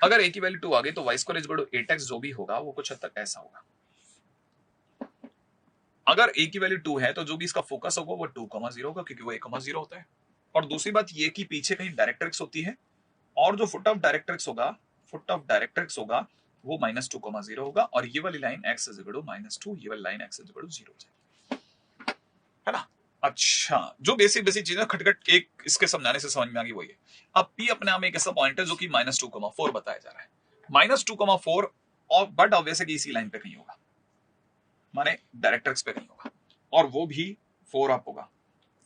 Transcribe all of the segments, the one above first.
अगर ए की वैल्यू 2 आ गई तो Y square is equal to 8x जो भी होगा वो कुछ हद तक ऐसा होगा। अगर ए की वैल्यू 2 है तो जो भी इसका फोकस होगा वो 2,0 होगा क्योंकि वो 1,0 होता है। और दूसरी बात ये कि पीछे कहीं डायरेक्ट्रिक्स होती है और जो फुट ऑफ डायरेक्ट्रिक्स होगा वो -2,0 होगा और ये वाली line x is equal to -2, ये वाली line x is equal to 0 हो जाएगी, है ना। अच्छा, जो बेसिक चीजें खटखट एक इसके समझाने से समझ में आ गई वही है। अब p अपने आप में एक ऐसा पॉइंट है जो कि -2,4 बताया जा रहा है, -2,4 और बट ऑब्वियसली इसी लाइन पे कहीं होगा, माने डायरेक्ट्रिक्स पे कहीं होगा और वो भी 4 अप होगा,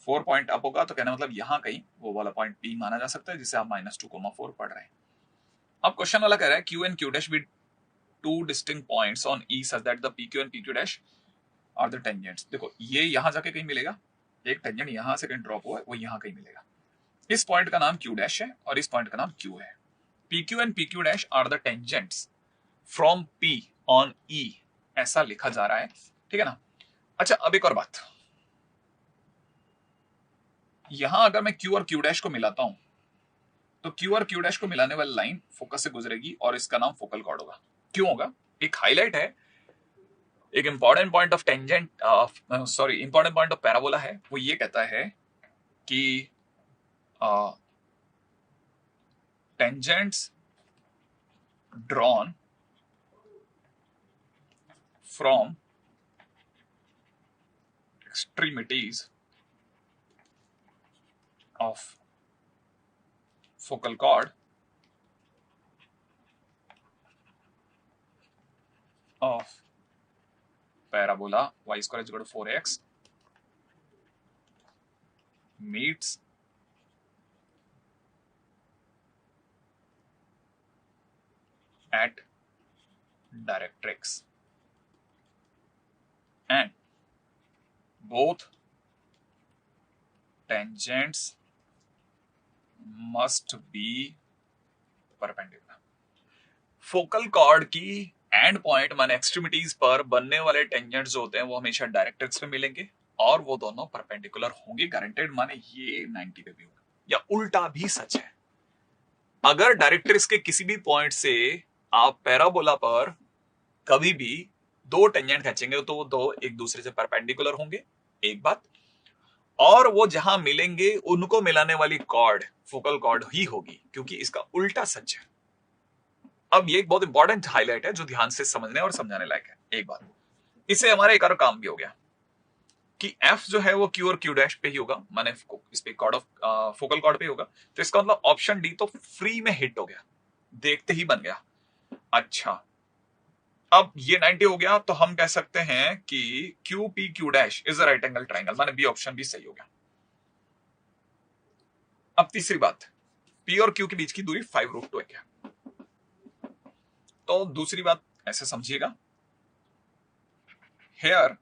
4 पॉइंट अप होगा तो कहना मतलब यहां कहीं वो वाला पॉइंट p माना जा सकता है जिसे आप -2,4 पढ़ रहे हैं। अब क्वेश्चन वाला कह रहा है q and q dash be two distinct points on E such that the PQ and PQ dash are the tangents। देखो ये यहां जाके कहीं मिलेगा, एक टेंजेंट यहां से कहीं ड्रॉप हुआ है वो यहां कहीं मिलेगा। इस पॉइंट का नाम Q dash है और इस पॉइंट का नाम Q है। PQ and PQ dash are the tangents from P on E, ऐसा लिखा जा रहा है, ठीक है ना। अच्छा, अब एक और बात, यहां अगर मैं Q और Q dash को मिलाता हूं तो Q और Q dash को मिलाने वाली लाइन फोकस से गुजरेगी और इसका नाम फोकल कॉर्ड होगा। क्यों होगा? एक हाईलाइट है, एक important point of tangent important point of parabola है, वो ये कहता है कि tangents drawn from extremities of focal cord of parabola y square is equal to 4x meets at directrix and both tangents must be perpendicular। Focal cord की and point माने extremities पर बनने वाले टेंजेंट्स जो होते हैं वो हमेशा डायरेक्ट्रिक्स पे मिलेंगे और वो दोनों परपेंडिकुलर होंगे, गारंटेड, माने ये 90 पे भी होगा। या उल्टा भी सच है, अगर डायरेक्ट्रिक्स के किसी भी पॉइंट से आप पैराबोला पर कभी भी दो टेंजेंट खींचेंगे तो वो दो एक दूसरे से परपेंडिकुलर होंगे, एक बात, और वो जहां मिलेंगे उनको मिलाने वाली कॉर्ड फोकल कॉर्ड ही होगी, क्योंकि इसका उल्टा सच है। अब ये एक बहुत इंपॉर्टेंट हाईलाइट है जो ध्यान से समझने और समझाने लायक है। एक बात, इससे हमारा एक और काम भी हो गया कि F जो है वो Q और Q डैश पे ही होगा, माने इस पे कॉर्ड ऑफ फोकल कॉर्ड पे होगा, तो इसका मतलब ऑप्शन डी तो फ्री में हिट हो गया, देखते ही बन गया। अच्छा, अब ये 90 हो गया तो हम कह सकते हैं कि QPQ dash is a right angle triangle, माने बी ऑप्शन भी सही हो गया। अब तीसरी बात, P और Q के बीच की दूरी 5√2 है क्या? तो दूसरी बात ऐसे समझिएगा, here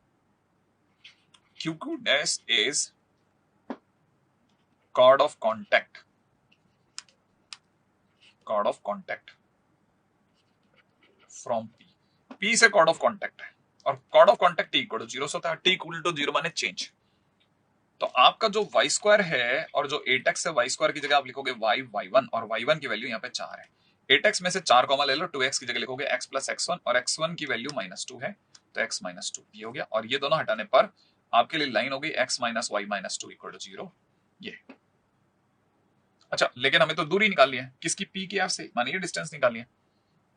QQ dash is chord of contact from P से chord of contact है और chord of contact T equal to 0 होता है, T इक्वल टू 0 माने चेंज। तो आपका जो y स्क्वायर है और जो 8x है, y स्क्वायर की जगह आप लिखोगे y1 और y1 की वैल्यू यहाँ पे 4 है। 8x में से 4 कॉमा ले लो, 2x की जगह लिखोगे x प्लस x1 और x1 की वैल्यू -2 है तो x -2 ये हो गया और ये दोनों हटाने पर आपके लिए लाइन हो गई x minus y minus 2 equal to 0 ये। अच्छा, लेकिन हमें तो दूरी निकालनी है किसकी, p की f से, माने ये डिस्टेंस निकालनी है।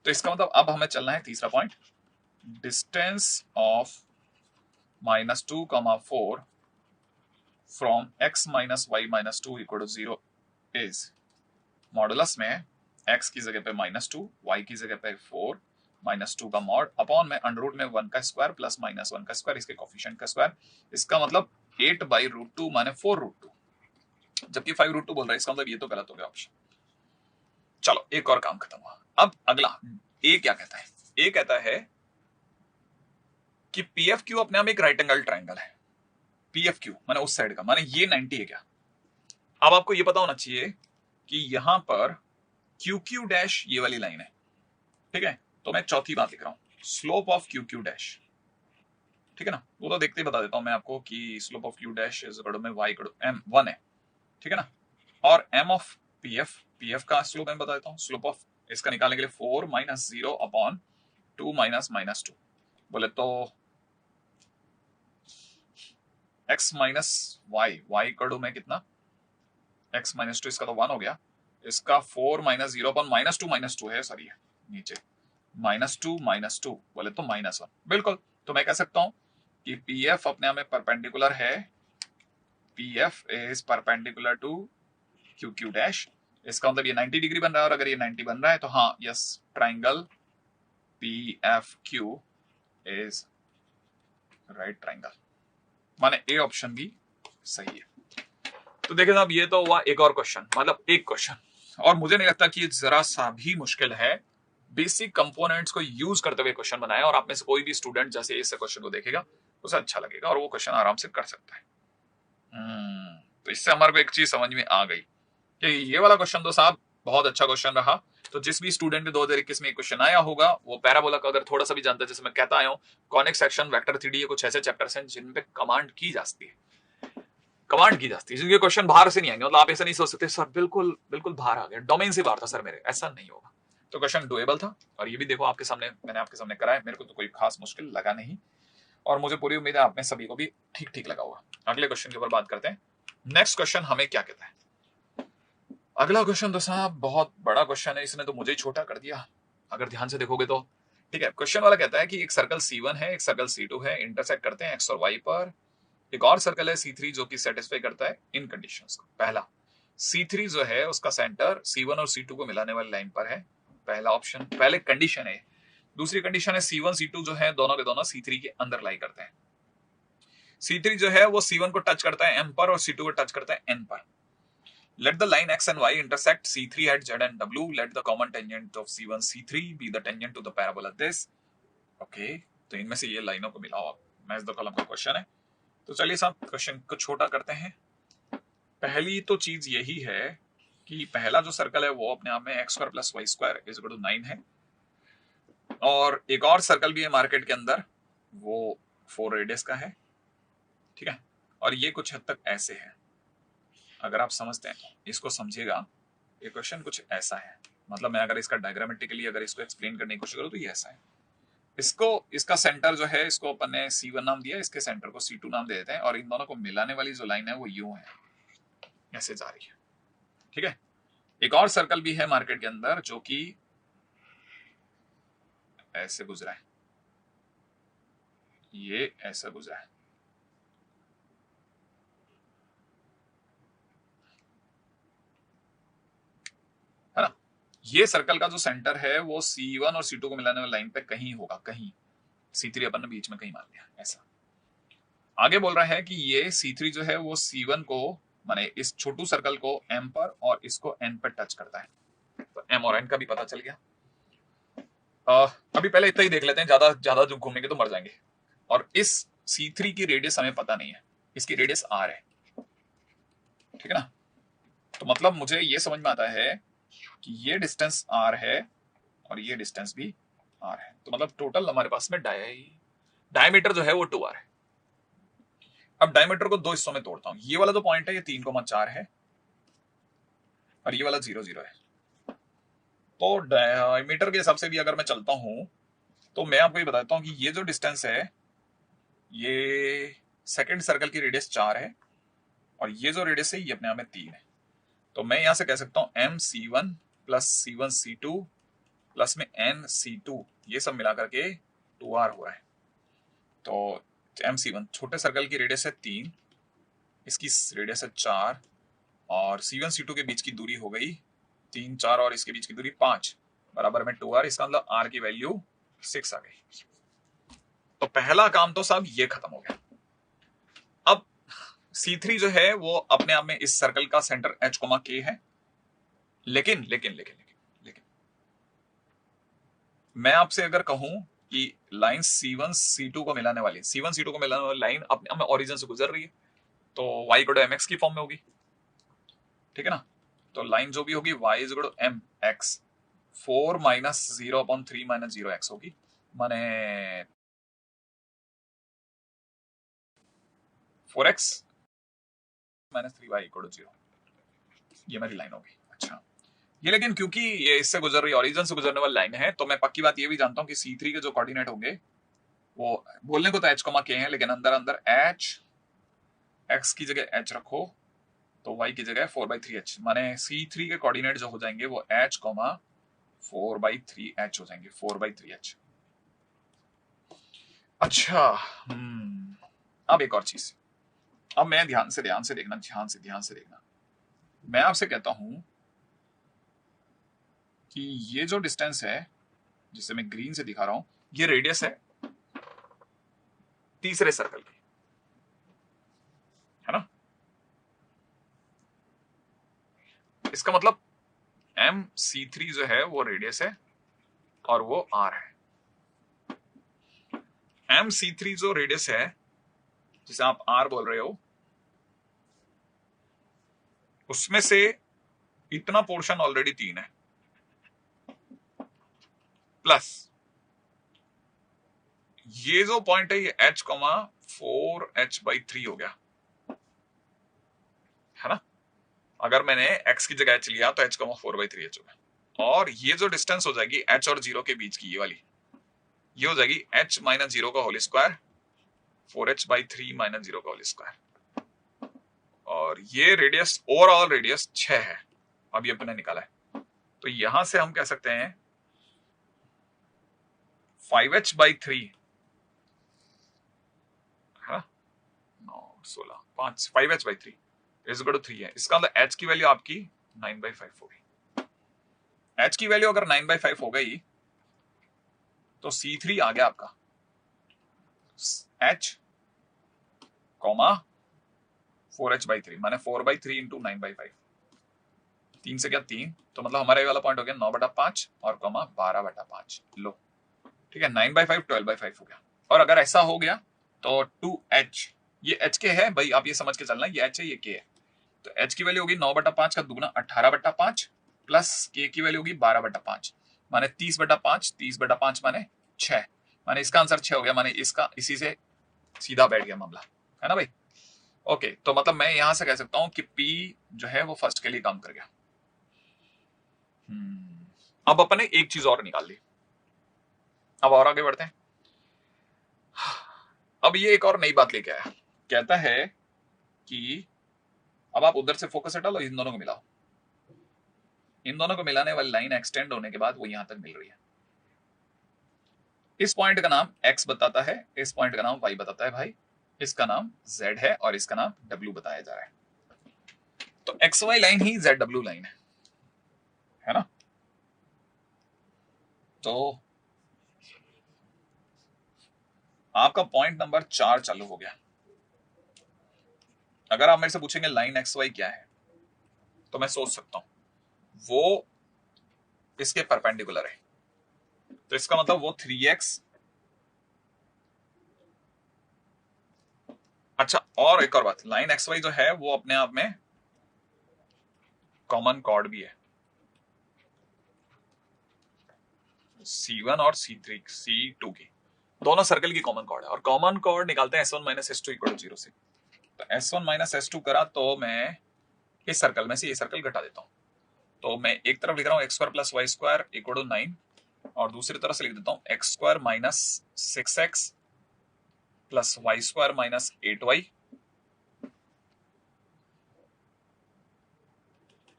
तो इसका मतलब अब हमें चलना है तीसरा point, distance of -2,4 from x minus y minus 2 equal to 0 is modulus में x की जगह पे -2, y की जगह पे 4 -2 का मॉड अपॉन में अंडर में 1 का स्क्वायर प्लस -1 का स्क्वायर, इसके कोफिशिएंट का स्क्वायर। इसका मतलब 8/√2 माने 4√2, जबकि 5√2 बोल रहा है, इसका मतलब ये तो गलत हो गया ऑप्शन। चलो एक और काम खत्म हुआ। अब अगला ए क्या कहता है, ए कहता है कि PFQ अपने आप एक राइट एंगल ट्राइंगल है। PFQ माने उस साइड का, माने ये 90 है क्या? अब आपको ये पता होना चाहिए कि यहां पर QQ डैश ये वाली लाइन है, ठीक है। तो मैं चौथी बात लिख रहा हूं, स्लोप ऑफ QQ डैश, ठीक है ना। वो तो देखते ही बता देता हूं मैं आपको कि slope of Q dash is equal to में y इक्वल टू m1 है, ठीक है ना। और m ऑफ PF का स्लोप मैं बता देता हूं, स्लोप ऑफ इसका निकालने के लिए 4 माइनस 0 अपॉन 2 माइनस माइनस 2 बोले तो x माइनस y कर दूं मैं कितना, x माइनस 2, इसका तो 1 हो गया, इसका 4 माइनस 0 अपॉन माइनस टू है, सॉरी नीचे माइनस टू बोले तो -1, बिल्कुल। तो मैं कह सकता हूं कि PF अपने आप में परपेंडिकुलर है, PF is perpendicular to QQ dash. इसका मतलब ये 90 डिग्री बन रहा है, और अगर ये 90 बन रहा है तो हाँ yes, triangle PFQ is right triangle, माने ए ऑप्शन भी सही है। तो देखिए साहब, ये तो हुआ एक और क्वेश्चन, मतलब एक क्वेश्चन, और मुझे नहीं लगता कि जरा सा भी मुश्किल है। बेसिक कंपोनेंट्स को यूज करते हुए क्वेश्चन बनाया, और आप में से कोई भी स्टूडेंट जैसे इस क्वेश्चन को देखेगा उसे अच्छा लगेगा और वो क्वेश्चन आराम से कर सकता है। तो इससे हमारे को एक चीज समझ में आ गई कि ये वाला क्वेश्चन तो साहब बहुत अच्छा क्वेश्चन रहा। तो जिस भी स्टूडेंट ने 2021 में क्वेश्चन आया होगा वो पैराबोला का अगर थोड़ा सा भी जानता है, जैसे मैं कहता आया हूँ conic section, vector three D, कुछ ऐसे चैप्टर्स हैं जिन पे कमांड की जाती है, जिनके क्वेश्चन बाहर से नहीं आएंगे। मतलब आप ऐसा नहीं सोच सकते सर बिल्कुल बिल्कुल बाहर आ गया, डोमेन से बाहर था सर मेरे, ऐसा नहीं होगा। तो क्वेश्चन डुएबल था, और ये भी देखो आपके सामने, मैंने आपके सामने कराया, मेरे को तो कोई खास मुश्किल लगा नहीं, और मुझे पूरी उम्मीद है आप में सभी को भी ठीक ठीक लगा होगा। अगले क्वेश्चन के ऊपर बात करते हैं। नेक्स्ट क्वेश्चन हमें क्या कहता है। अगला क्वेश्चन तो साहब बहुत बड़ा क्वेश्चन है, इसने तो मुझे ही छोटा कर दिया अगर ध्यान से देखोगे तो। ठीक है, क्वेश्चन वाला कहता है कि एक सर्कल C1 है, एक सर्कल C2 है, इंटरसेक्ट करते हैं x और y पर। एक और सर्कल है C3 जो कि सेटिस्फाई करता है इन कंडीशंस को। पहला, C3 जो है उसका सेंटर C1 और C2 को मिलाने वाली लाइन पर है, पहला ऑप्शन, पहले कंडीशन है। दूसरी कंडीशन है C1 C2 जो है दोनों के दोनों C3 के अंदर लाई करते हैं। C3 जो है वो C1 को टच करता है M पर और C2 को टच करता है N पर। Let the line x and y intersect C3 at Z and W. Let the common tangent of C1 C3 be the tangent to the parabola this. Okay, तो इनमें से ये लाइनों को मिलाओ आप, मैच द कॉलम का क्वेश्चन है। तो चलिए साहब क्वेश्चन को छोटा करते हैं। पहली तो चीज यही है कि पहला जो सर्कल है वो अपने आप में x square plus Y square is equal to 9 है, और एक और सर्कल भी है मार्केट के अंदर, वो 4 रेडियस का है। ठीक है, और ये कुछ हद तक ऐसे है, अगर आप समझते हैं इसको समझिएगा, ये क्वेश्चन कुछ ऐसा है। मतलब मैं अगर इसका डायग्रामेटिकली अगर इसको एक्सप्लेन करने की कोशिश करूं तो ये ऐसा है। इसको, इसका सेंटर जो है इसको अपन ने C1 नाम दिया, इसके सेंटर को C2 नाम दे देते हैं, और इन दोनों को मिलाने वाली जो लाइन है वो यूं है, ऐसे जा रही है। ठीक है, एक और सर्कल भी है मार्केट के अंदर जो कि ऐसे गुजरा है, ये ऐसा गुजरा है। है ना, ये सर्कल का जो सेंटर है वो C1 और C2 को मिलाने वाली लाइन पे कहीं होगा, कहीं C3 अपन ने बीच में कहीं मान लिया ऐसा। आगे बोल रहा है कि ये C3 जो है वो C1 को, माने इस छोटू सर्कल को M पर और इसको N पर टच करता है। तो M और N का भी पता चल गया। अभी पहले इतना ही देख लेते हैं, ज्यादा ज्यादा जो घूमेंगे तो मर जाएंगे। और इस C3 की रेडियस हमें पता नहीं है, इसकी रेडियस R है। ठीक है ना, तो मतलब मुझे ये समझ में आता है कि ये डिस्टेंस R है और ये डिस्टेंस भी R है। तो मतलब टोटल हमारे पास में डायमीटर जो है वो 2R है। अब डायमीटर को दो हिस्सों में तोड़ता हूं, ये वाला जो पॉइंट है ये 3,4 है और ये वाला 0,0 है। तो डायमीटर के हिसाब से भी अगर मैं चलता हूं तो मैं आपको ये बताता हूं कि ये जो डिस्टेंस है ये सेकंड सर्कल की रेडियस 4 है, और ये जो रेडियस है ये अपने आप में 3 है। तो मैं यहां से कह सकता हूं MC1 plus C1 C2 plus में NC2, ये सब मिलाकर के 2R हो रहा है। तो MC1 छोटे सर्कल की रेडियस है 3, इसकी रेडियस है 4, और C1 C2 के बीच की दूरी हो गई 3 4, और इसके बीच की दूरी 5, बराबर में 2R। इसका मतलब R की वैल्यू 6 आ गई। तो पहला काम तो साहब ये खत्म हो गया। अब C3 जो है वो अपने आप में इस सर्कल का सेंटर H, K है, लेकिन लेकिन लेकिन लेकिन लेकिन मैं आपसे अगर कहूं कि लाइन C1 C2 को मिलाने वाली लाइन अपने आप में ओरिजिन से गुजर रही है, तो y इक्वल टू mx की फॉर्म में होगी। ठीक है ना, तो लाइन जो भी होगी y is equal to mx, 4 minus 0 upon 3 minus 0x होगी, माने 4x minus 3y equal to 0, ये मेरी लाइन होगी। अच्छा, ये लेकिन क्योंकि ये इससे गुजर रही ओरिजिन से गुजरने वाली लाइन है, तो मैं पक्की बात ये भी जानता हूँ कि C3 के जो कोऑर्डिनेट होंगे वो बोलने को तो h, k है, लेकिन अंदर अंदर h, x की जगह h रखो तो y की जगह 4/3h, माने C3 के कोऑर्डिनेट जो हो जाएंगे वो h, 4/3h हो जाएंगे, 4/3h। अच्छा, अब एक और चीज, अब मैं ध्यान से देखना, ध्यान से देखना। मैं आपसे कहता हूं कि ये जो डिस्टेंस है जिसे मैं ग्रीन से दिखा रहा हूं, ये रेडियस है तीसरे सर्कल की, है ना। इसका मतलब MC3 जो है वो रेडियस है और वो R है। MC3 जो रेडियस है जिसे आप R बोल रहे हो, उसमें से इतना पोर्शन ऑलरेडी 3 है, प्लस ये जो पॉइंट है ये h, 4h/3 हो गया, है ना। अगर मैंने x की जगह h लिया तो h, 4/3h हो गया। और ये जो डिस्टेंस हो जाएगी h और 0 के बीच की, ये वाली, ये हो जाएगी h - 0 का होल स्क्वायर, 4h/3 - 0 का होल स्क्वायर। और ये रेडियस, ओवरऑल रेडियस 6 है, अभी अपने निकाला है। तो यहां से हम कह सकते हैं 5h/3, है ना, 9, 16, 5, 5h/3 इज इक्वल टू 3 है। इसका मतलब h की वैल्यू आपकी 9/5 होगी। h की वैल्यू अगर 9/5 हो गई तो C3 आ गया आपका h, 4h/3, माने 4/3 इंटू 9/5, 3 से क्या 3, तो मतलब हमारे वाला पॉइंट हो गया 9/5 और 12/5। लो, ठीक है, 9/5 12/5 हो गया। और अगर ऐसा हो गया तो 2h, ये h के है भाई, आप ये समझ के चलना, ये h है, ये k है। तो h की वैल्यू होगी 9/5 का दुगना 18/5 प्लस k की वैल्यू होगी 12/5, माने 30/5, 30/5 माने 6, माने इसका आंसर 6 हो गया, माने इसका इसी से सीधा बैठ गया मामला, है ना भाई। ओके, तो मतलब मैं यहां से कह सकता हूं कि P जो है वो फर्स्ट के लिए काम कर गया। अब अपने एक चीज और निकाल ली, अब और आगे बढ़ते हैं। अब ये एक और नई बात लेके आया, कहता है कि अब आप उधर से फोकस हटा लो, इन दोनों को मिलाओ। इन दोनों को मिलाने वाली लाइन एक्सटेंड होने के बाद वो यहां तक मिल रही है। इस पॉइंट का नाम x बताता है, इस पॉइंट का नाम y बताता है भाई, इसका नाम z है और इसका नाम w बताया जा रहा है। तो XY लाइन ही ZW लाइन है ना। तो आपका पॉइंट नंबर 4 चालू हो गया। अगर आप मेरे से पूछेंगे लाइन XY क्या है, तो मैं सोच सकता हूं वो इसके परपेंडिकुलर है, तो इसका मतलब वो 3x। अच्छा, और एक और बात, लाइन XY जो है वो अपने आप में कॉमन कॉर्ड भी है, C1 और C2 की, दोनों सर्कल की कॉमन कॉर्ड है। और कॉमन कॉर्ड निकालते हैं S1 - S2 = 0 से। तो S1 - S2 करा तो मैं इस सर्कल में से ये सर्कल घटा देता हूं। तो मैं एक तरफ लिख रहा हूं x² + y² = 9, और दूसरी तरफ से लिख देता हूं x² - 6x + y² - 8y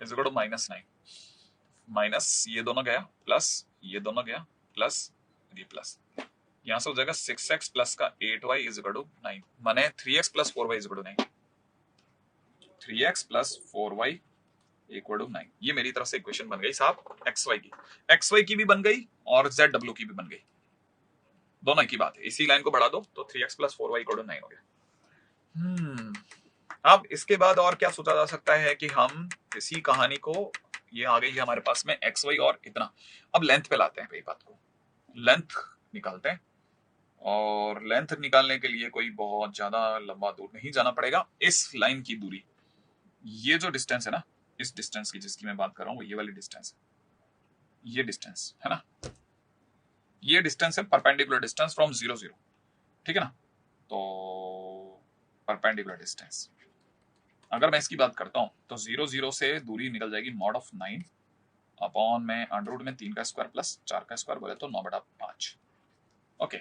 = -9। Minus ये दोनों गया, प्लस ये दोनों गया, प्लस ये प्लस, यहां से हो जाएगा 6x प्लस का 8y = 9, माने 3x + 4y = 9, 3x + 4y = 9। ये मेरी तरफ से इक्वेशन बन गई साहब XY की भी बन गई और ZW की भी बन गई, दोनों की बात है। इसी लाइन को बढ़ा दो तो 3x + 4y = 9 हो गया। अब इसके बाद और क्या सोचा जा सकता है कि हम इसी कहानी को, ये आ गई है हमारे पास में XY और इतना। अब लेंथ पे लाते हैं भाई बात को, लेंथ निकालते हैं। और लेंथ निकालने के लिए कोई बहुत ज्यादा लंबा दूर नहीं जाना पड़ेगा। इस लाइन की दूरी, ये जो डिस्टेंस है ना, इस डिस्टेंस की जिसकी मैं बात कर रहा हूँ, ये वाली डिस्टेंस है, ये डिस्टेंस है ना, ये डिस्टेंस है परपेंडिकुलर डिस्टेंस फ्रॉम 0 0, ठीक है ना। तो परपेंडिकुलर डिस्टेंस अगर मैं इसकी बात करता हूं तो 0 0 से दूरी निकल जाएगी mod of 9, अपॉन में अंडर रूट में 3 का स्क्वायर प्लस 4 का स्क्वायर बोले तो 9/5। ओके,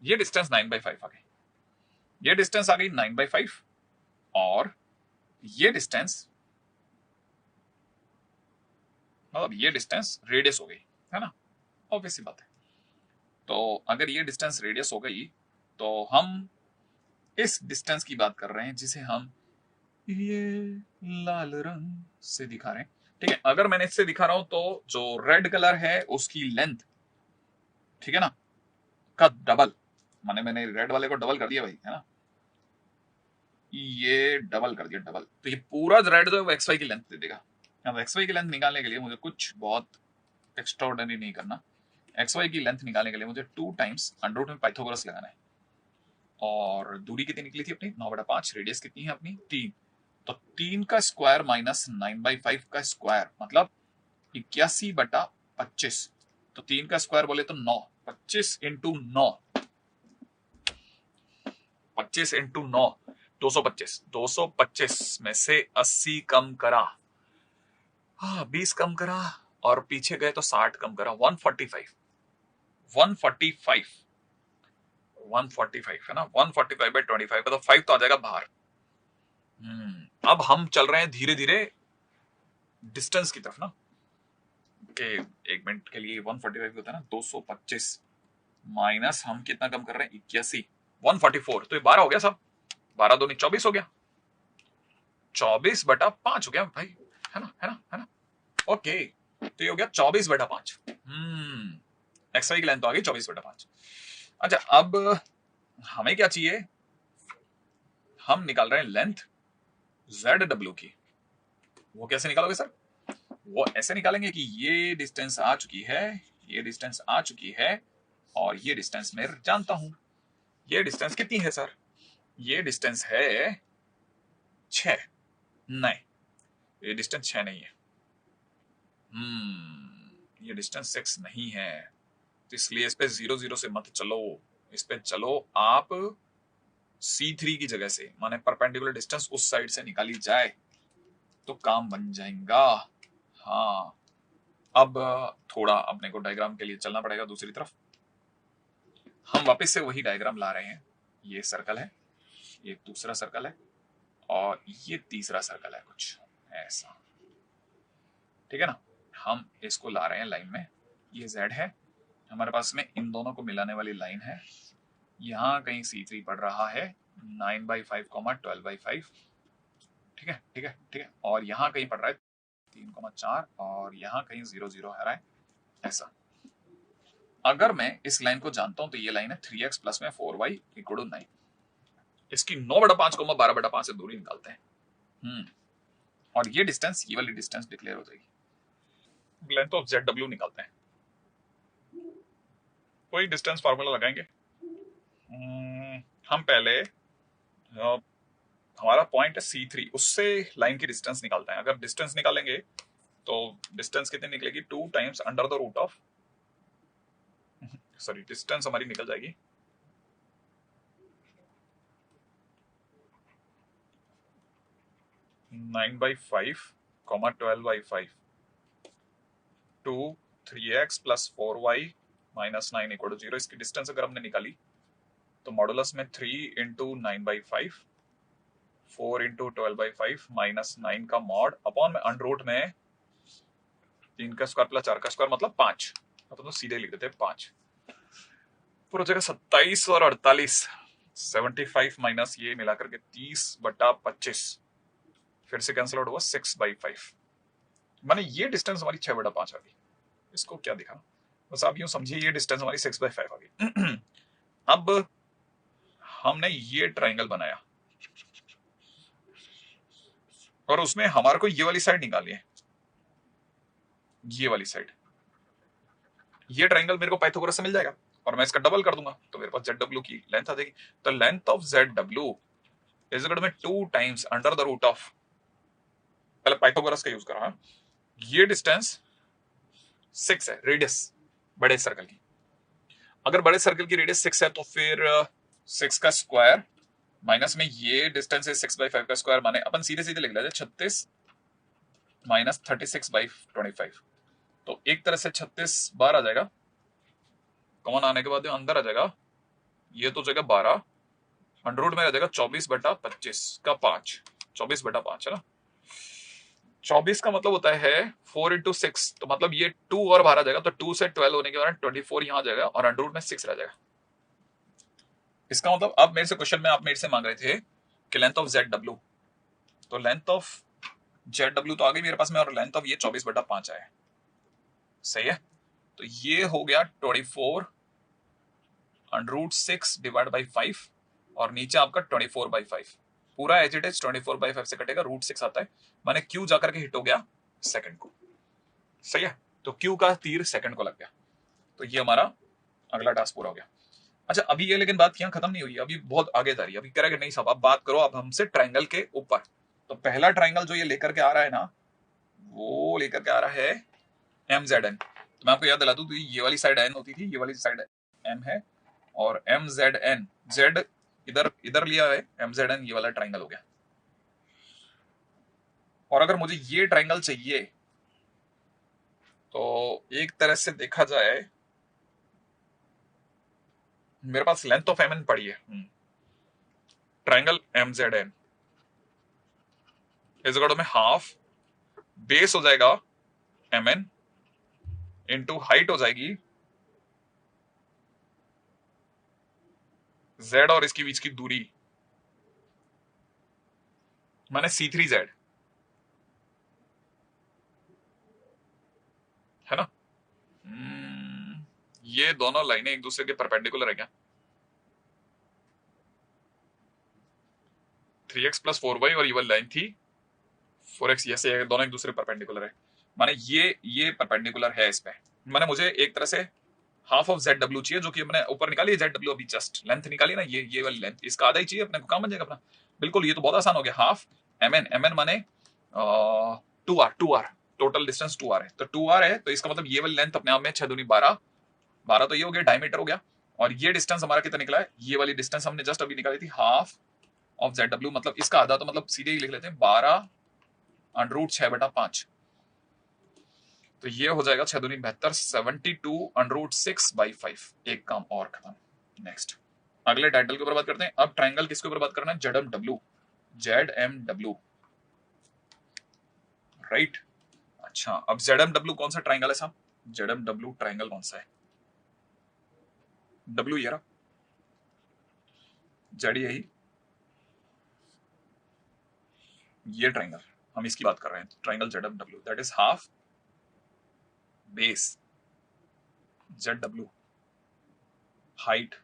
ये डिस्टेंस 9/5 आ गई, ये डिस्टेंस आ गई 9/5, और ये डिस्टेंस मतलब ये डिस्टेंस रेडियस हो गई, है ना, ऑब्वियस सी बात है। तो अगर ये डिस्टेंस रेडियस हो गई तो हम इस डिस्टेंस की बात कर रहे हैं जिसे हम ये लाल रंग से दिखा रहे हैं। ठीक है, अगर मैंने इससे दिखा रहा हूं तो जो रेड कलर है उसकी लेंथ, ठीक है ना, का डबल, मैंने रेड वाले को डबल कर दिया भाई, है ना, ये डबल कर दिया, डबल। तो ये पूरा रेड जो है वो XY की लेंथ दे देगा। अब XY की लेंथ निकालने के लिए मुझे कुछ बहुत एक्स्ट्राऑर्डिनरी नहीं करना। XY की लेंथ निकालने के लिए मुझे 2 टाइम्स अंडर रूट में पाइथागोरस लगाना है। और दूरी कितनी निकली थी अपनी, 9/5, रेडियस कितनी है अपनी 3, तो 3 का स्क्वायर माइनस 9/5 का स्क्वायर मतलब 81/25। तो 3 का स्क्वायर बोले तो 9, 25 इंटू 9, 25 इंटू 9, 225। 225 में से 80 कम करा, हाँ 20 कम करा, और पीछे गए तो 60 कम करा, 145, 145, 145 है ना, 145/25 का तो 5 तो आ जाएगा बाहर। अब हम चल रहे हैं धीरे धीरे डिस्टेंस की तरफ ना, कि 1 मिनट के लिए 145 होता है ना, 225 माइनस हम कितना कम कर रहे हैं, 81, 144, तो ये 12 हो गया सब, 12 दूनी 24 हो गया, 24/5 हो गया भाई, है ना, है ना, है ना। ओके, तो ये हो गया 24/5। XY की लेंथ तो आ गई 24/5। अच्छा, अब हमें क्या चाहिए, हम निकाल रहे हैं लेंथ ZW की। वो कैसे निकालोगे सर, वो ऐसे निकालेंगे कि ये डिस्टेंस आ चुकी है, ये डिस्टेंस आ चुकी है, और ये डिस्टेंस मैं जानता हूं। ये डिस्टेंस कितनी है सर, ये डिस्टेंस है 6, नहीं ये डिस्टेंस 6 नहीं है, ये डिस्टेंस 6 नहीं है, तो इसलिए इस पे 0 0 से मत चलो, इस पे चलो आप C3 की जगह से, माने परपेंडिकुलर डिस्टेंस उस साइड से निकाली जाए तो काम बन जाएगा। हाँ, अब थोड़ा अपने को डायग्राम के लिए चलना पड़ेगा दूसरी तरफ। हम वापस से वही डायग्राम ला रहे हैं, ये सर्कल है, ये दूसरा सर्कल है, और ये तीसरा सर्कल है, कुछ ऐसा, ठीक है ना। हम इसको ला रहे हैं लाइन में, ये Z है हमारे पास में, इन दोनों को मिलाने वाली लाइन है, यहाँ कहीं C3 पड़ रहा है 9/5, 12/5, ठीक है, ठीक है, ठीक है, और यहाँ कहीं पड़ रहा है 3,4, और यहाँ कहीं 0 0 आ रहा है, ऐसा। अगर मैं इस लाइन को जानता हूं तो ये लाइन है 3x प्लस में 4y = 9। इसकी 9/5, 12/5 से दूरी निकालते हैं, और ये डिस्टेंस, ये वाली डिस्टेंस डिक्लेयर हो जाएगी। लेंथ ऑफ ZW निकालते हैं, कोई डिस्टेंस फार्मूला लगाएंगे। हम पहले हमारा पॉइंट है C3, उससे लाइन की डिस्टेंस निकालते हैं। अगर डिस्टेंस निकालेंगे तो डिस्टेंस कितनी निकलेगी, 2 times under the root of, sorry distance हमारी निकल जाएगी 9/5, 12/5 to 3x plus 4y minus 9 = 0। इसकी डिस्टेंस अगर हमने निकाली तो मॉडुलस में 3 इंटू 9/5, 4 इंटू 12/5 माइनस 9 का मॉड अपॉन में अंडर रूट में 3 का स्क्वायर प्लस 4 का स्क्वायर मतलब 5, तो सीधे लिख देते हैं 5, पूरा जगह 27 और 48, 75 माइनस ये मिलाकर के 30/25, फिर से कैंसिल आउट हुआ 6/5, माने ये डिस्टेंस हमारी 6/5 आ गई। इसको क्या दिखा, बस आप यूं समझिए ये डिस्टेंस हमारी 6/5 आ गई। अब हमने ये ट्राइंगल बनाया और उसमें हमारे को ये वाली साइड निकालनी है, ये वाली साइड, ये ट्राइंगल मेरे को पाइथागोरस से मिल जाएगा और मैं इसका डबल कर दूंगा तो मेरे पास ZW की लेंथ आ जाएगी। तो length of ZW is equal to में 2 times under the root of, पहले पाइथागोरस का यूज कर रहा हूं, ये डिस्टेंस 6 है, रेडियस बड़े सर्कल की। अगर बड़े सर्कल की रेडियस 6 है तो फिर 6 का स्क्वायर माइनस में ये डिस्टेंस है 6/5 का स्क्वायर, माने अपन सीधे सीधे लिख लेते 36 माइनस 36/25, तो एक तरह से 36 बार आ जाएगा, कॉमन आने के बाद ये अंदर आ जाएगा, ये तो जगह 12, अंडर रूट में आ जाएगा 24/25 का 5, 24/5 है ना। 24 का मतलब होता है 4 × 6, तो मतलब ये 2 और बाहर आ जाएगा, तो 2 से 12 होने के बाद 24 यहाँ आ जाएगा और अंडर रूट में 6 रह जाएगा। इसका मतलब अब मेरे से क्वेश्चन में आप मेरे से मांग रहे थे कि लेंथ ऑफ ZW, तो लेंथ ऑफ ZW तो आ गई मेरे पास में, और लेंथ ऑफ ये 24/5 आया, सही है। तो ये हो गया 24 √6 डिवाइड बाई 5, और नीचे आपका 24/5, पूरा एज इट इज 24/5 से कटेगा, √6 आता है, माने Q जाकर के हिट हो गया सेकंड को, सही है। तो Q का तीर सेकंड को लग गया, तो ये हमारा अगला टास्क पूरा हो गया। अच्छा अभी ये लेकिन बात यहाँ खत्म नहीं हुई, अभी बहुत आगे जा रही है। अभी कह रहा है कि नहीं साहब, अब बात करो अब हमसे ट्रायंगल के ऊपर। तो पहला ट्रायंगल जो ये लेकर के आ रहा है ना, वो लेकर के आ रहा है MZN। तो मैं आपको याद दिला दूं, तो ये वाली साइड N होती थी, ये वाली साइड M है, और MZN, Z इधर इधर लिया है, MZN ये वाला ट्रायंगल हो गया। और अगर मुझे ये ट्रायंगल चाहिए, तो एक तरह से देखा जाए, मेरे पास लेंथ ऑफ MN पड़ी है, ट्रायंगल MZN इस जगह में हाफ बेस हो जाएगा MN इंटू हाइट हो जाएगी Z, और इसकी बीच की दूरी माने C3Z, है ना। ये दोनों लाइनें एक दूसरे के परपेंडिकुलर है क्या? 3x + 4y और ये वाली लाइन थी 4x, ये दोनों एक दूसरे परपेंडिकुलर है, माने ये परपेंडिकुलर है इस पे, माने मुझे एक तरह से हाफ ऑफ ZW चाहिए, जो कि मैंने ऊपर निकाली है ZW, अभी जस्ट लेंथ निकाली ना, ये वाली लेंथ, इसका आधा ही चाहिए अपने को, काम बन जाएगा अपना। बिल्कुल, ये तो बहुत आसान हो गया। हाफ MN माने 2R टोटल डिस्टेंस 2R है, तो 2R है, तो इसका मतलब ये वाली लेंथ अपने आप में 6 दूनी 12, 12 तो ये हो गया, डायमीटर हो गया। और ये डिस्टेंस हमारा कितना निकला है, ये वाली डिस्टेंस हमने जस्ट अभी निकाली थी, हाफ ऑफ ZW, मतलब इसका आधा, तो मतलब सीधे ही लिख लेते हैं 12 √6/5, तो ये हो जाएगा 6 दूनी 72, 72 √6/5। एक काम और खत्म। नेक्स्ट अगले टाइटल के ऊपर बात करते हैं। अब ट्रायंगल किसके ऊपर बात करना है, ZMW, राइट। अच्छा अब ZMW कौन सा ट्रायंगल है साहब, ZMW ट्रायंगल कौन सा है, W ये रहा, Z यही, ये ट्रायंगल हम इसकी बात कर रहे हैं, triangle ZMW, that is half base ZW height,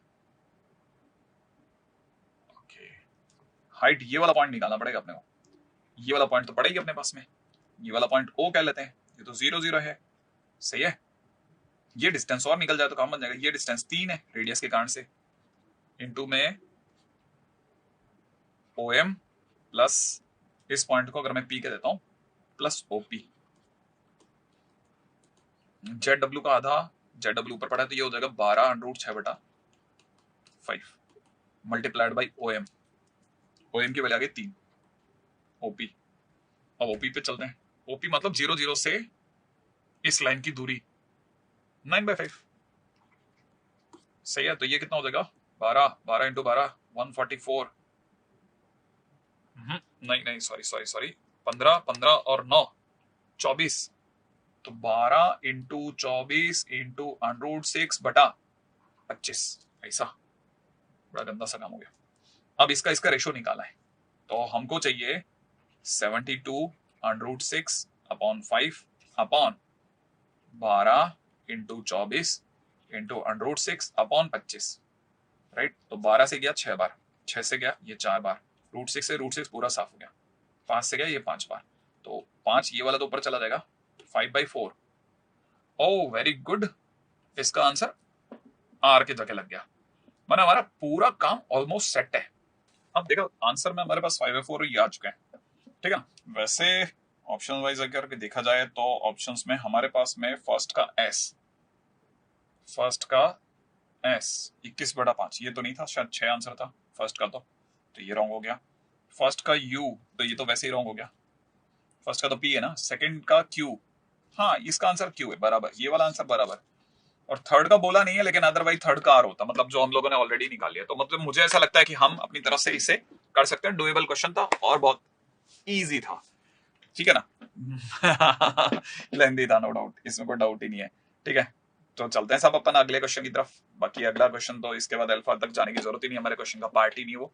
okay, height ये वाला पॉइंट निकालना पड़ेगा अपने को, ये वाला पॉइंट तो पड़ेगी अपने पास में, ये वाला पॉइंट O कह लेते हैं, ये तो 0 0 है, सही है। ये डिस्टेंस और निकल जाए तो काम बन जाएगा, ये डिस्टेंस 3 है रेडियस के कारण से, इनटू में OM प्लस इस पॉइंट को अगर मैं P कह देता हूं प्लस OP, ZW का आधा, ZW ऊपर पड़ा है तो ये हो जाएगा 12 √6/5 मल्टीप्लाइड बाई OM, OM की वैल्यू आ गई 3, OP। अब OP पे चलते हैं, OP मतलब 0 0 से इस लाइन की दूरी 9/5, सही है। तो ये कितना हो जाएगा, 12 × 12 144, नहीं सॉरी 15 15 और 9 24, तो 12 × 24 × √6/25, ऐसा बड़ा गंदा सा काम हो गया। अब इसका रेशो निकाला है, तो हमको चाहिए 72 √6/5 अपॉन 12 × 24 × √6/25, राइट। तो 12 से गया 6 बार, 6 से गया ये 4 बार, √6 से √6 पूरा साफ हो गया, 5 से गया ये 5 बार, तो 5 ये वाला तो ऊपर चला जाएगा, 5/4। ओ वेरी गुड, इसका आंसर R के जगह लग गया, माना हमारा पूरा काम ऑलमोस्ट सेट है। अब देखो आंसर में हमारे पास 5/4 ही आ चुके हैं, ठीक है। वैसे ऑप्शन वाइज अगर देखा जाए तो ऑप्शंस में हमारे पास में फर्स्ट का S 21/5, ये तो नहीं था, शायद 6 आंसर था फर्स्ट का, तो ये रॉन्ग हो गया। फर्स्ट का U, तो ये तो वैसे ही रॉन्ग हो गया। फर्स्ट का तो P है ना, सेकंड का Q हाँ, इसका आंसर क्यू है, बराबर, ये वाला आंसर बराबर। और थर्ड का बोला नहीं है, लेकिन अदरवाइज थर्ड का आर होता, मतलब जो हम लोगों ने ऑलरेडी निकाल लिया। तो मतलब मुझे ऐसा लगता है कि हम अपनी तरफ से इसे कर सकते हैं। डुएबल क्वेश्चन था और बहुत इजी था, ठीक है ना। लेंदी था, नो डाउट, इसमें कोई डाउट ही नहीं है। ठीक है, तो चलते हैं सब अपन अगले क्वेश्चन की तरफ। बाकी अगला क्वेश्चन तो इसके बाद अल्फा तक जाने की जरूरत ही नहीं, हमारे क्वेश्चन का पार्ट ही नहीं वो।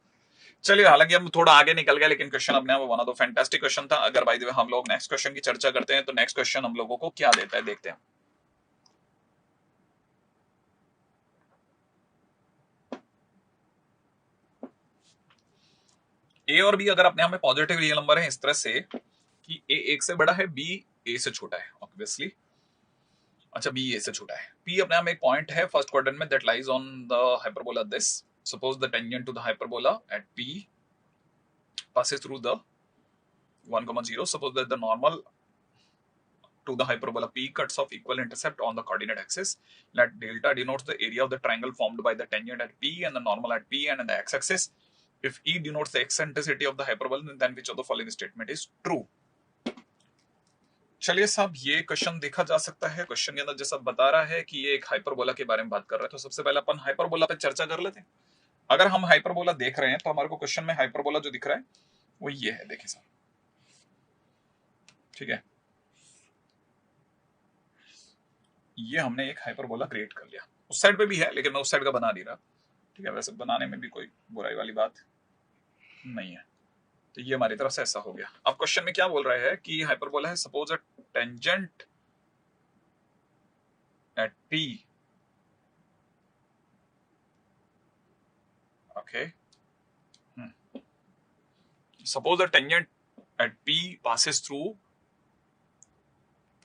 चलिए, हालांकि हम थोड़ा आगे निकल गए, लेकिन क्वेश्चन अपने one of the fantastic question था। अगर बाय द वे हम लोग नेक्स्ट क्वेश्चन की चर्चा करते हैं, तो नेक्स्ट क्वेश्चन हम लोगों को क्या देता है, देखते हैं। ए और बी अगर अपने हमें पॉजिटिव रियल नंबर है इस तरह से कि ए एक से बड़ा है, बी ए से छोटा है, ऑब्वियसली। अच्छा, बी ए से छोटा है। पी अपने आप में एक पॉइंट है फर्स्ट क्वाड्रेंट में that lies on the hyperbola this. Suppose the tangent to the hyperbola at P passes through the 1,0. Suppose that the normal to the hyperbola P cuts off equal intercept on the coordinate axis. Let delta denotes the area of the triangle formed by the tangent at P and the normal at P and the x-axis. If E denotes the eccentricity of the hyperbola, then which of the following statement is true? चलिए साहब, ये question देखा जा सकता है। Question के अंदर जैसा बता रहा है कि ये एक हाइपरबोला के बारे में बात कर रहा है, तो सबसे पहले अपन हाइपरबोला पे चर्चा कर लेते हैं। अगर हम हाइपरबोला देख रहे हैं तो हमारे को क्वेश्चन में हाइपरबोला जो दिख रहा है वो ये है, देखिए साहब, ठीक है। ये हमने एक हाइपरबोला क्रिएट कर लिया, उस साइड पे भी है लेकिन मैं उस साइड का बना नहीं रहा, ठीक है। वैसे बनाने में भी कोई बुराई वाली बात नहीं है। तो ये हमारी तरफ से ऐसा हो गया। अब क्वेश्चन में क्या बोल रहा है कि हाइपरबोला है, suppose a tangent at P, okay, suppose the tangent at P passes through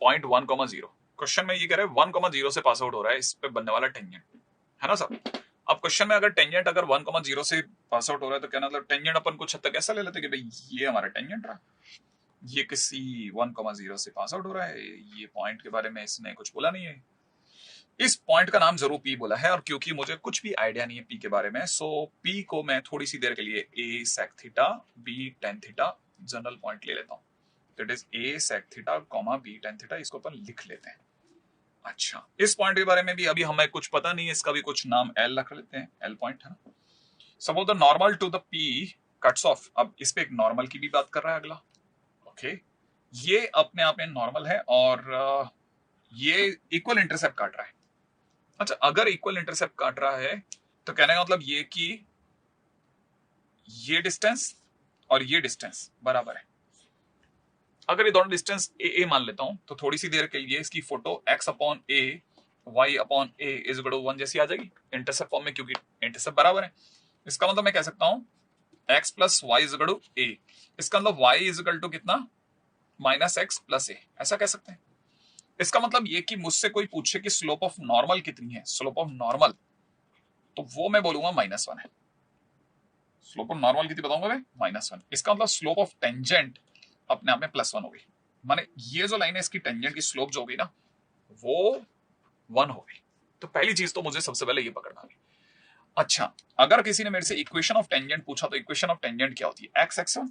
point 1,0। Question में ये कह रहा है 1,0 से पास आउट हो रहा है इस पे बनने वाला टेंजेंट, है ना सर। अब क्वेश्चन में अगर टेंजेंट अगर 1,0 से पास आउट हो रहा है तो क्या मतलब टेंजेंट अपन कुछ हद तक ऐसा ले लेते कि भाई ये हमारा टेंजेंट रहा, ये किसी 1,0 से पास आउट हो रहा है, ये पॉइंट के बारे में इसने कुछ बोला नहीं है। इस पॉइंट का नाम जरूर पी बोला है, और क्योंकि मुझे कुछ भी आइडिया नहीं है पी के बारे में, सो पी को मैं थोड़ी सी देर के लिए a sec theta b tan theta general point ले लेता हूँ। That is a sec theta comma b tan theta, इसको अपन लिख लेते हैं। अच्छा, इस पॉइंट के बारे में भी अभी हमें कुछ पता नहीं है, इसका भी कुछ नाम एल रख लेते हैं, एल पॉइंट है ना। Suppose the normal to the P cuts off, अब इस पे एक नॉर्मल की भी बात कर रहा है अगला, ओके। ये अपने आप में नॉर्मल है और ये इक्वल इंटरसेप्ट काट रहा है। अच्छा, अगर इक्वल इंटरसेप्ट काट रहा है तो कहने का मतलब ये कि ये डिस्टेंस और ये डिस्टेंस बराबर है। अगर ये दोनों डिस्टेंस ए ए मान लेता हूं तो थोड़ी सी देर के लिए इसकी photo x upon A y upon A is equal to 1 जैसी आ जाएगी इंटरसेप्ट फॉर्म में, क्योंकि इंटरसेप्ट बराबर है। इसका मतलब मैं कह सकता हूं x plus y is equal to a. इसका मतलब y इज इक्वल टू कितना, माइनस एक्स प्लस ए, ऐसा कह सकते हैं। इसका मतलब ये कि मुझसे कोई पूछे कि स्लोप ऑफ नॉर्मल कितनी है, स्लोप ऑफ नॉर्मल, तो वो मैं बोलूंगा -1 है। स्लोप ऑफ नॉर्मल कितनी बताऊंगा मैं, -1। इसका मतलब स्लोप ऑफ टेंजेंट अपने आप में +1 हो गई, माने ये जो लाइन है इसकी टेंजेंट की स्लोप जो होगी ना वो 1 हो गई। तो पहली चीज तो मुझे सबसे पहले ये पकड़ना है। अच्छा, अगर किसी ने मेरे से इक्वेशन ऑफ टेंजेंट पूछा तो इक्वेशन ऑफ टेंजेंट क्या होती है, x x1,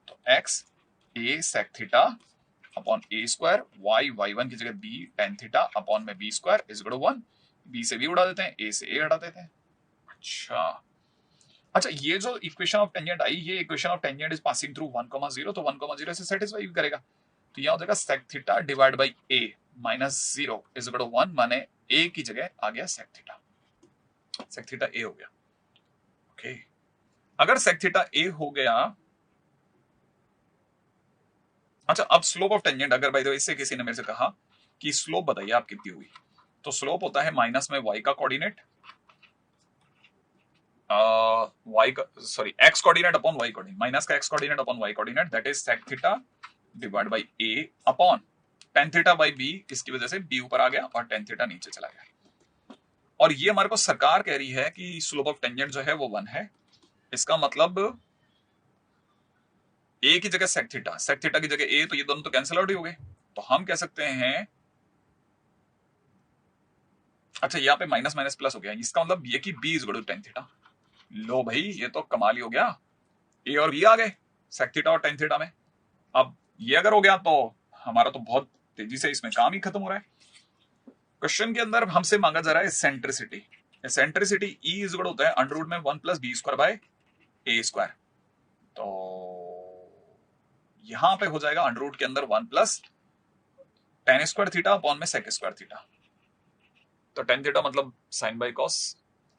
तो x a sec theta upon a square, y y1 की जगह b tan थीटा अपॉन में b square is equal to 1। b से b उड़ा देते हैं, a से a हटा देते हैं। अच्छा, ये जो इक्वेशन ऑफ टेंजेंट आई, ये equation of tangent is passing through 1,0, तो 1,0 से सेटिस्फाई करेगा। तो यहां हो जाएगा sec theta divide by a -0 is equal to 1, माने a की जगह आ गया sec theta, sec theta a हो गया, ओके। अगर sec थीटा a हो गया, अच्छा अब स्लोप ऑफ टेंजेंट, अगर बाय द वे इससे किसी ने मेरे से कहा कि स्लोप बताइए आप कितनी हुई, तो स्लोप होता है माइनस में y का कोऑर्डिनेट, y का sorry x coordinate upon y coordinate, minus का x coordinate upon y coordinate, that is sec theta divide by a upon tan theta by b। इसकी वजह से b ऊपर आ गया और tan थीटा नीचे चला गया। और ये हमारे को सरकार कह रही है कि स्लोप ऑफ टेंजेंट जो है वो 1 है। इसका मतलब a की जगह sec थीटा की जगह a, तो ये दोनों तो कैंसिल आउट ही हो गए। तो हम कह सकते हैं, अच्छा यहाँ पे माइनस माइनस प्लस हो गया, इसका मतलब ये कि b is equal to tan theta. लो भाई, ये तो कमाल ही हो गया, a और b आ गए sec थीटा और tan थीटा में। अब ये अगर हो गया तो हमारा तो बहुत तेजी से इसमें काम ही खत्म हो रहा है। क्वेश्चन के अंदर हमसे मांगा जा रहा है eccentricity. Eccentricity E is equal होता है अंडर रूट में 1 plus B square by A square. तो यहां पे हो जाएगा अंडर रूट के अंदर 1 plus tan square theta upon में सेक स्क्वायर थीटा। तो टेन थीटा मतलब साइन बाई कॉस,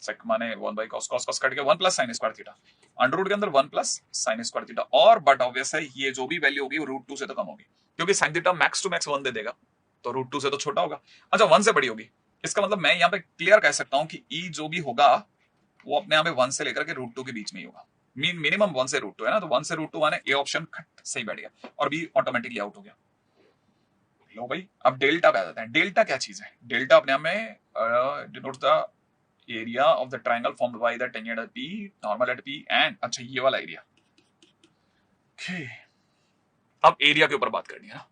सेक माने 1 by cos, cos cos cut के 1 plus sine square theta, under root के अंदर 1 प्लस साइन स्क्वायर थीटा। और बट ऑब्वियस है ये जो भी वैल्यू होगी वो रूट 2 से तो कम होगी, क्योंकि sine theta max to max 1 दे देगा, तो रूट 2 से तो छोटा होगा। अच्छा 1 से बड़ी होगी, इसका मतलब मैं यहाँ पे क्लियर कह सकता हूं कि ई जो भी होगा वो अपने यहाँ पे 1 से लेकर के रूट 2 के बीच में ही होगा। मिनिमम 1 से रूट 2 है ना, तो 1 से रूट 2 माने ए ऑप्शन सही बैठ गया और बी ऑटोमेटिकली आउट हो गया। लो भाई, अब डेल्टा पे आ जाते हैं। डेल्टा क्या चीज है? डेल्टा अपने आप में denotes the area of the triangle formed by the tangent at P, normal at P and, अच्छा ये वाला एरिया। ओके, अब एरिया के ऊपर बात करनी है ना।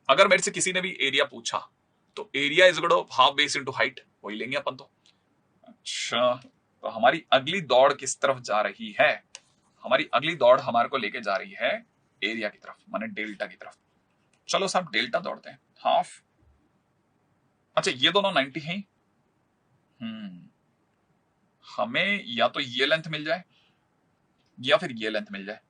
अगर मेरे से किसी ने भी एरिया पूछा तो area is equal to half base into height, वही लेंगे अपन तो। अच्छा, तो हमारी अगली दौड़ किस तरफ जा रही है? हमारी अगली दौड़ हमारे को लेके जा रही है एरिया की तरफ, माने डेल्टा की तरफ। चलो साहब डेल्टा दौड़ते हैं, हाफ। अच्छा ये दोनों 90 हैं। हमें या तो ये लेंथ मिल जाए या फिर ये लेंथ मिल जाए।